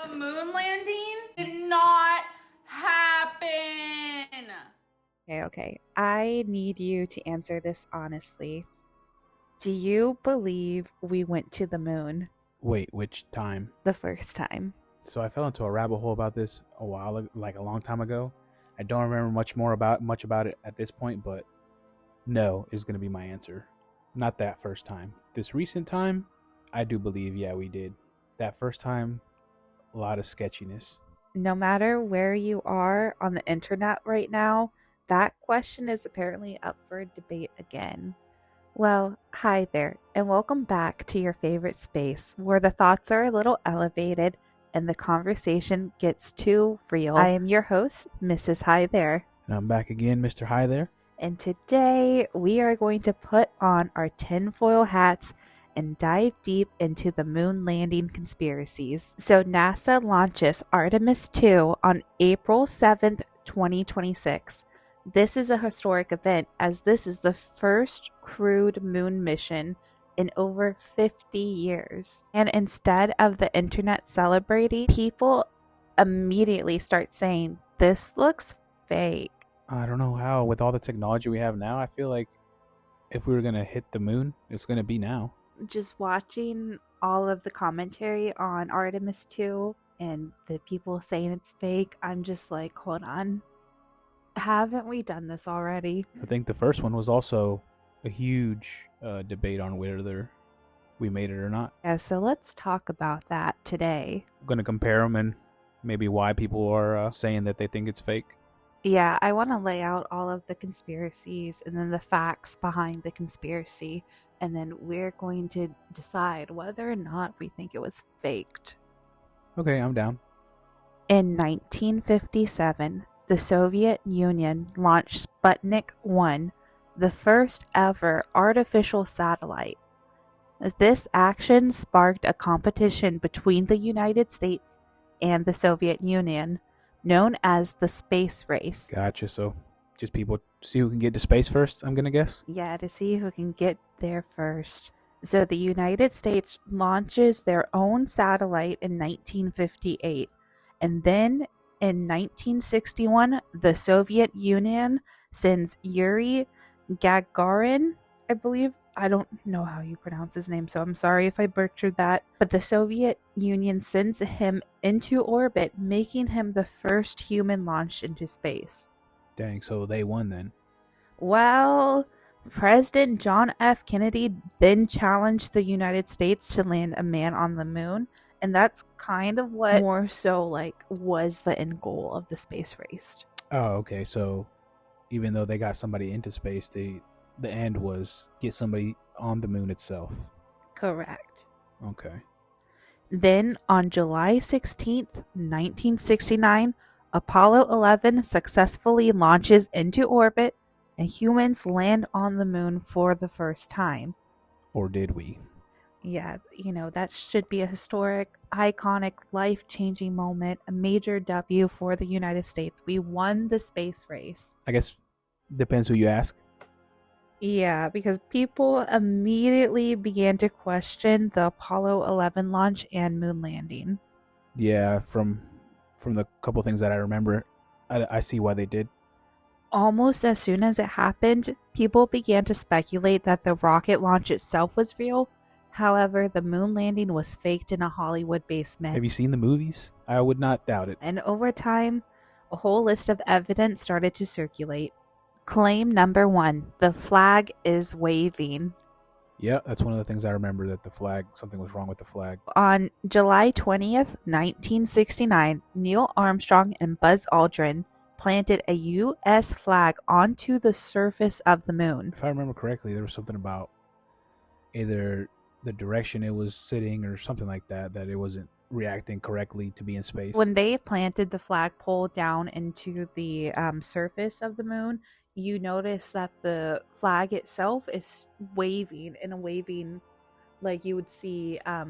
The moon landing did not happen. Okay. I need you to answer this honestly. Do you believe we went to the moon Wait, which time? the first time? So I fell into a rabbit hole about this a long time ago. I don't remember much about it at this point, but no is going to be my answer. Not that first time. This recent time, I do believe, yeah, we did. That first time, a lot of sketchiness. No matter where you are on the internet right now, that question is apparently up for debate again. Well, hi there, and welcome back to your favorite space where the thoughts are a little elevated and the conversation gets too real. I am your host, Mrs. Hi There. And I'm back again, Mr. Hi There. And today we are going to put on our tinfoil hats and dive deep into the moon landing conspiracies. So NASA launches Artemis II on April 7th, 2026. This is a historic event as this is the first crewed moon mission in over 50 years. And instead of the internet celebrating, people immediately start saying, this looks fake. I don't know how, with all the technology we have now, I feel like if we were going to hit the moon, it's going to be now. Just watching all of the commentary on Artemis 2 and the people saying it's fake, I'm just like, hold on. Haven't we done this already? I think the first one was also a huge debate on whether we made it or not. Yeah, so let's talk about that today. I'm going to compare them and maybe why people are saying that they think it's fake. Yeah, I want to lay out all of the conspiracies and then the facts behind the conspiracy. And then we're going to decide whether or not we think it was faked. Okay, I'm down. In 1957, the Soviet Union launched Sputnik 1, the first ever artificial satellite. This action sparked a competition between the United States and the Soviet Union, known as the space race. Gotcha. So just people see who can get to space first, I'm going to guess? Yeah, to see who can get there first. So the United States launches their own satellite in 1958. And then in 1961, the Soviet Union sends Yuri Gagarin, I believe. I don't know how you pronounce his name, so I'm sorry if I butchered that. But the Soviet Union sends him into orbit, making him the first human launched into space. Dang, so they won then. Well, President John F. Kennedy then challenged the United States to land a man on the moon. And that's kind of what more so was the end goal of the space race. Oh, okay. So even though they got somebody into space, the end was get somebody on the moon itself. Correct. Okay. Then on July 16th, 1969, Apollo 11 successfully launches into orbit and humans land on the moon for the first time. Or did we? Yeah, that should be a historic, iconic, life-changing moment, a major W for the United States. We won the space race. I guess depends who you ask. Yeah, because people immediately began to question the Apollo 11 launch and moon landing. Yeah, from the couple things that I remember, I see why they did. Almost as soon as it happened, people began to speculate that the rocket launch itself was real. However, the moon landing was faked in a Hollywood basement. Have you seen the movies? I would not doubt it. And over time, a whole list of evidence started to circulate. Claim number 1, the flag is waving. Yeah, that's one of the things I remember, that the flag, something was wrong with the flag. On July 20th, 1969, Neil Armstrong and Buzz Aldrin planted a U.S. flag onto the surface of the moon. If I remember correctly, there was something about either the direction it was sitting or something like that it wasn't reacting correctly to be in space. When they planted the flagpole down into the surface of the moon, you notice that the flag itself is waving in a waving, like you would see a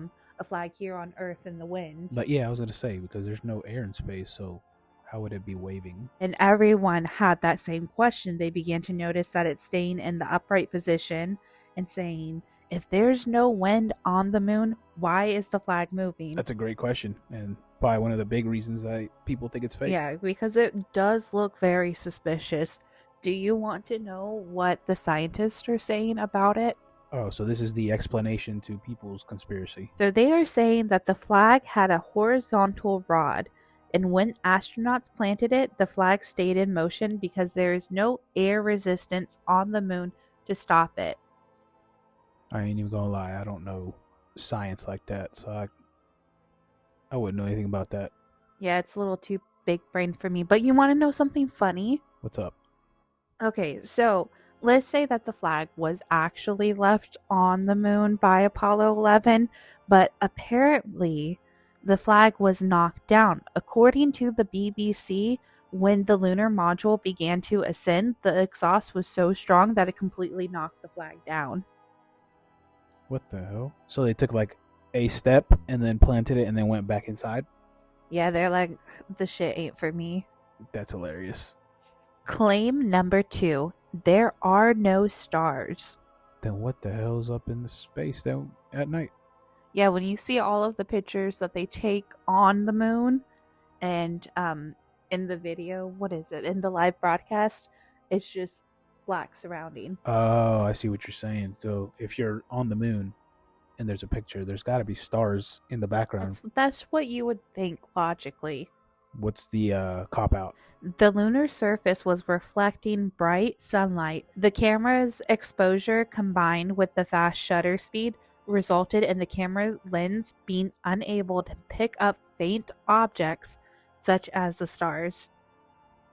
flag here on Earth in the wind. But yeah, I was going to say, because there's no air in space, so how would it be waving? And everyone had that same question. They began to notice that it's staying in the upright position and saying, if there's no wind on the moon, why is the flag moving? That's a great question, and probably one of the big reasons that people think it's fake. Yeah, because it does look very suspicious. Do you want to know what the scientists are saying about it? Oh, so this is the explanation to people's conspiracy. So they are saying that the flag had a horizontal rod, and when astronauts planted it, the flag stayed in motion because there is no air resistance on the moon to stop it. I ain't even gonna lie, I don't know science like that, so I wouldn't know anything about that. Yeah, it's a little too big brain for me. But you want to know something funny? What's up? Okay, so let's say that the flag was actually left on the moon by Apollo 11, but apparently the flag was knocked down. According to the BBC, when the lunar module began to ascend, the exhaust was so strong that it completely knocked the flag down. What the hell? So they took like a step and then planted it and then went back inside? Yeah, they're like, the shit ain't for me. That's hilarious. Claim number 2. There are no stars. Then what the hell's up in the space then at night? Yeah, when you see all of the pictures that they take on the moon and in the video, what is it? In the live broadcast, it's just black surrounding. Oh, I see what you're saying. So if you're on the moon and there's a picture, there's got to be stars in the background. That's what you would think logically. What's the cop out? The lunar surface was reflecting bright sunlight. The camera's exposure combined with the fast shutter speed resulted in the camera lens being unable to pick up faint objects such as the stars.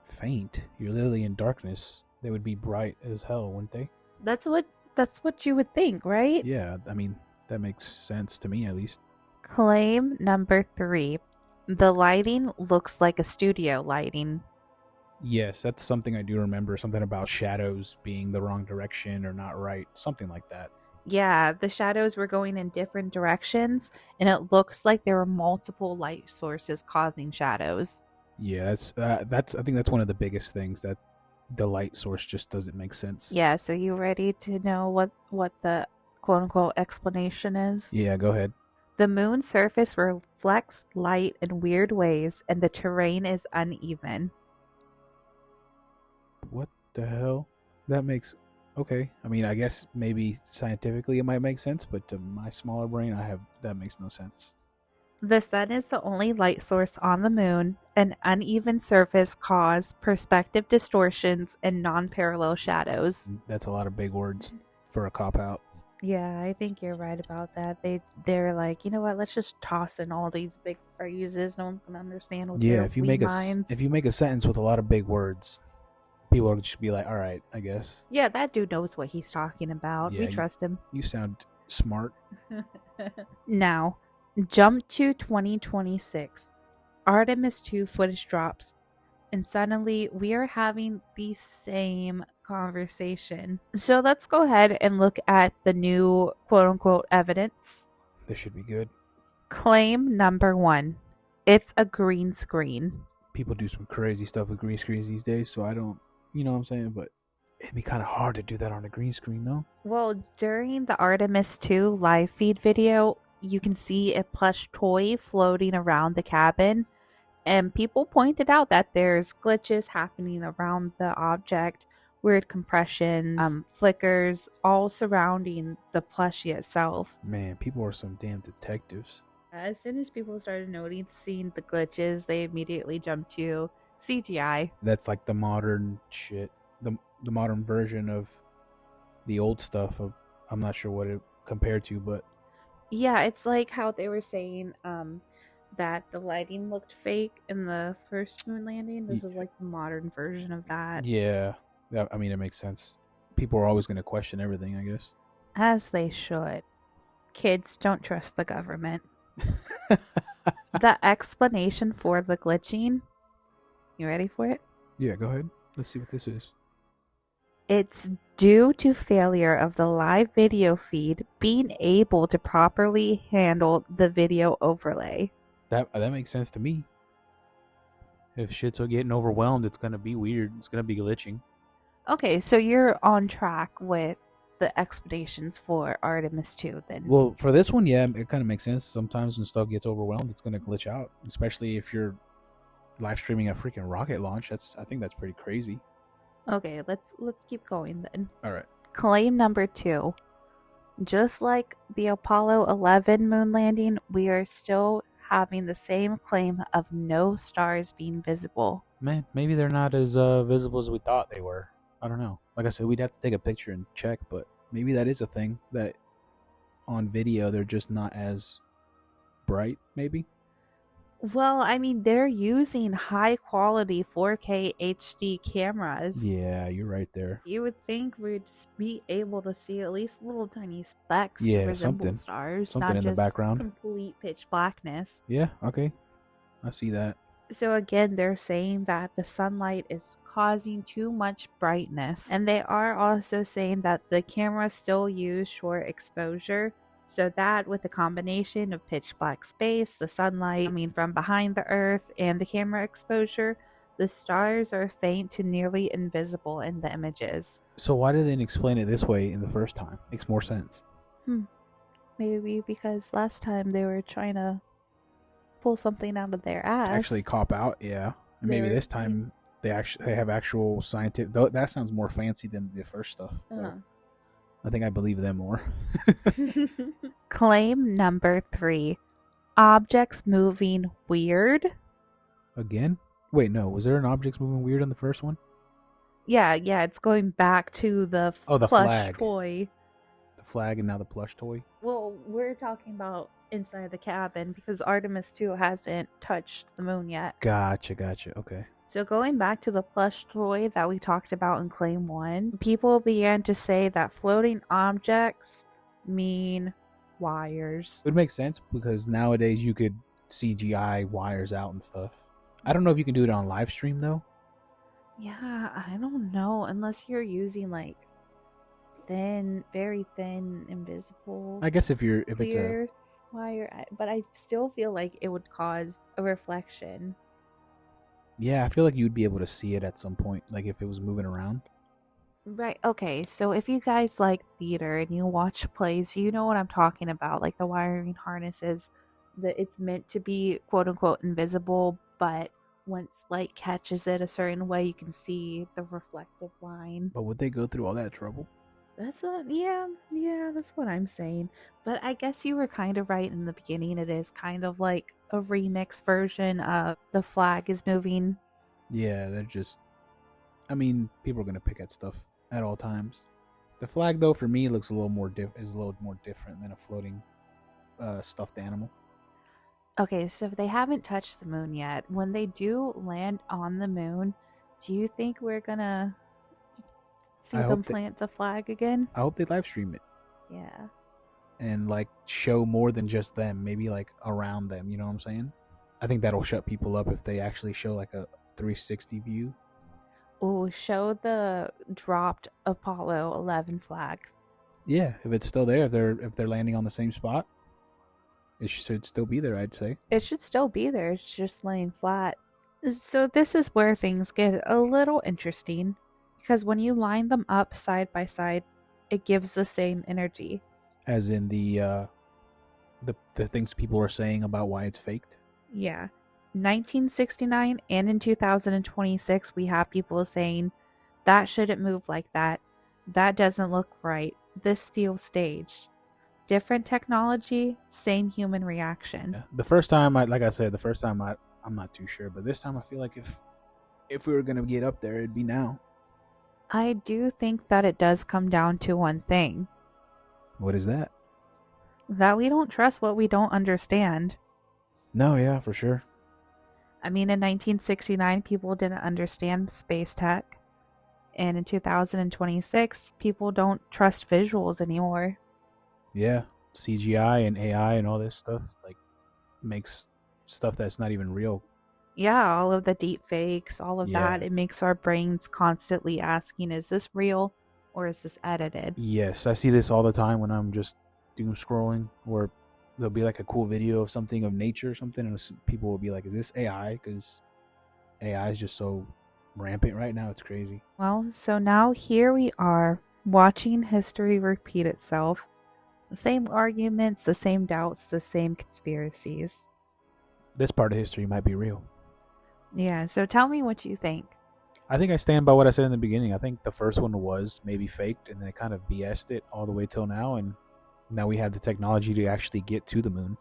Faint? You're literally in darkness. They would be bright as hell, wouldn't they? That's what you would think, right? Yeah, I mean, that makes sense to me at least. Claim number 3. The lighting looks like a studio lighting. Yes, that's something I do remember. Something about shadows being the wrong direction or not right. Something like that. Yeah, the shadows were going in different directions, and it looks like there were multiple light sources causing shadows. Yeah, that's. I think that's one of the biggest things, that the light source just doesn't make sense. Yeah, so you ready to know what the quote-unquote explanation is? Yeah, go ahead. The moon's surface reflects light in weird ways, and the terrain is uneven. What the hell? That makes... Okay, I mean, I guess maybe scientifically it might make sense, but to my smaller brain, that makes no sense. The sun is the only light source on the moon. An uneven surface causes perspective distortions and non-parallel shadows. That's a lot of big words for a cop-out. Yeah, I think you're right about that. They're like, you know what? Let's just toss in all these big phrases. No one's gonna understand what Yeah, their if you wee make minds. if you make a sentence with a lot of big words, people will just be like, all right, I guess. Yeah, that dude knows what he's talking about. Yeah, We trust him. You sound smart. Now, jump to 2026. Artemis II footage drops, and suddenly we are having the same conversation. So let's go ahead and look at the new quote-unquote evidence. This should be good. Claim number 1. It's a green screen. People do some crazy stuff with green screens these days, so I don't, you know what I'm saying? But it'd be kind of hard to do that on a green screen, though. Well, during the Artemis II live feed video, you can see a plush toy floating around the cabin, and people pointed out that there's glitches happening around the object, weird compressions, flickers, all surrounding the plushie itself. Man, people are some damn detectives. As soon as people started noticing the glitches, they immediately jumped to CGI. That's like the modern shit, the modern version of the old stuff. I'm not sure what it compared to, but yeah, it's like how they were saying that the lighting looked fake in the first moon landing. This is like the modern version of that. Yeah, I mean, it makes sense. People are always going to question everything, I guess. As they should. Kids don't trust the government. The explanation for the glitching. You ready for it? Yeah, go ahead. Let's see what this is. It's due to failure of the live video feed being able to properly handle the video overlay. That makes sense to me. If shit's getting overwhelmed, it's gonna be weird. It's gonna be glitching. Okay, so you're on track with the explanations for Artemis II then. Well, for this one, yeah, it kind of makes sense. Sometimes when stuff gets overwhelmed, it's going to glitch out, especially if you're live streaming a freaking rocket launch. I think that's pretty crazy. Okay, let's keep going then. All right. Claim number 2. Just like the Apollo 11 moon landing, we are still having the same claim of no stars being visible. Man, maybe they're not as visible as we thought they were. I don't know. Like I said, we'd have to take a picture and check, but maybe that is a thing, that on video they're just not as bright, maybe. Well, I mean, they're using high quality 4K HD cameras. Yeah, you're right there. You would think we'd be able to see at least little tiny specks Yeah, to resemble something. stars, Something not in the just background. complete pitch blackness. Yeah, okay. I see that. So again, they're saying that the sunlight is causing too much brightness. And they are also saying that the cameras still use short exposure. So that with a combination of pitch black space, the sunlight coming from behind the earth, and the camera exposure, the stars are faint to nearly invisible in the images. So why did they explain it this way in the first time? Makes more sense. Maybe because last time they were trying to pull something out of their ass. Actually cop out, yeah. And maybe this time they have actual scientific. Though that sounds more fancy than the first stuff. So I think I believe them more. Claim number 3. Objects moving weird. Again? Wait, no. Was there an objects moving weird on the first one? Yeah, it's going back to the the plush flag. toy. The flag and now the plush toy? Well, we're talking about inside the cabin because Artemis II hasn't touched the moon yet. Gotcha. Okay. So going back to the plush toy that we talked about in Claim 1, people began to say that floating objects mean wires. It would make sense because nowadays you could CGI wires out and stuff. I don't know if you can do it on live stream though. Yeah, I don't know. Unless you're using like thin, very thin, invisible. I guess if it's clear wire, but I still feel like it would cause a reflection. Yeah, I feel like you'd be able to see it at some point, like if it was moving around. Right, okay, so if you guys like theater and you watch plays, you know what I'm talking about, like the wiring harnesses, that it's meant to be quote-unquote invisible, but once light catches it a certain way, you can see the reflective line. But would they go through all that trouble? Yeah, that's what I'm saying. But I guess you were kind of right in the beginning. It is kind of like a remix version of the flag is moving. Yeah, they're just... I mean, people are going to pick at stuff at all times. The flag, though, for me, looks a little more different than a floating stuffed animal. Okay, so if they haven't touched the moon yet, when they do land on the moon, do you think we're gonna see them plant the flag again? I hope they live stream it. Yeah. And like show more than just them, maybe like around them, you know what I'm saying? I think that'll shut people up if they actually show like a 360 view. Oh, show the dropped Apollo 11 flag. Yeah, if it's still there, if they're landing on the same spot, it should still be there, I'd say. It should still be there. It's just laying flat. So this is where things get a little interesting, because when you line them up side by side, it gives the same energy. As in the things people are saying about why it's faked? Yeah. 1969 and in 2026, we have people saying, that shouldn't move like that. That doesn't look right. This feels staged. Different technology, same human reaction. Yeah. The first time, I'm not too sure, but this time I feel like if we were going to get up there, it'd be now. I do think that it does come down to one thing. What is that? That we don't trust what we don't understand. No, yeah, for sure. I mean, in 1969, people didn't understand space tech. And in 2026, people don't trust visuals anymore. Yeah, CGI and AI and all this stuff like makes stuff that's not even real. Yeah, all of the deep fakes, all of that, it makes our brains constantly asking, is this real or is this edited? Yes, I see this all the time when I'm just doom scrolling, where there'll be like a cool video of something of nature or something, and people will be like, is this AI? Because AI is just so rampant right now, it's crazy. Well, so now here we are Watching history repeat itself. The same arguments, the same doubts, the same conspiracies. This part of history might be real. Yeah, so tell me what you think. I think I stand by what I said in the beginning. I think the first one was maybe faked, and they kind of BS'd it all the way till now, and now we have the technology to actually get to the moon.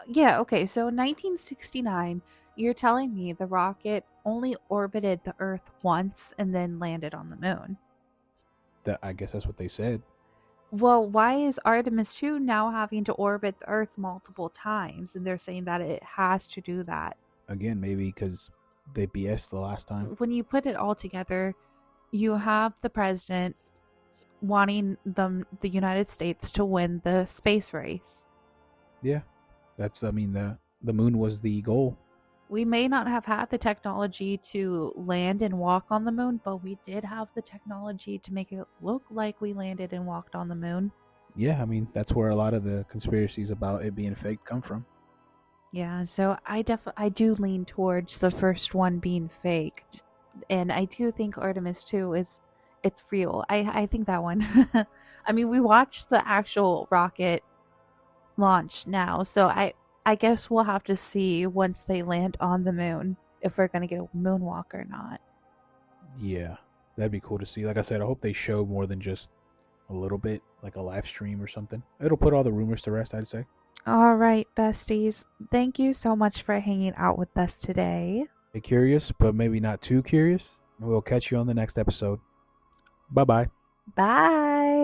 Yeah, okay, so in 1969, you're telling me the rocket only orbited the Earth once and then landed on the moon. I guess that's what they said. Well, why is Artemis II now having to orbit the Earth multiple times? And they're saying that it has to do that. Again, maybe because they BS'd the last time. When you put it all together, you have the president wanting the United States to win the space race. Yeah, the moon was the goal. We may not have had the technology to land and walk on the moon, but we did have the technology to make it look like we landed and walked on the moon. Yeah, I mean, that's where a lot of the conspiracies about it being fake come from. Yeah, so I do lean towards the first one being faked. And I do think Artemis 2 it's real. I think that one. I mean, we watched the actual rocket launch now, so I guess we'll have to see once they land on the moon if we're going to get a moonwalk or not. Yeah, that'd be cool to see. Like I said, I hope they show more than just a little bit, like a live stream or something. It'll put all the rumors to rest, I'd say. All right, besties. Thank you so much for hanging out with us today. Stay curious, but maybe not too curious. And we'll catch you on the next episode. Bye-bye. Bye.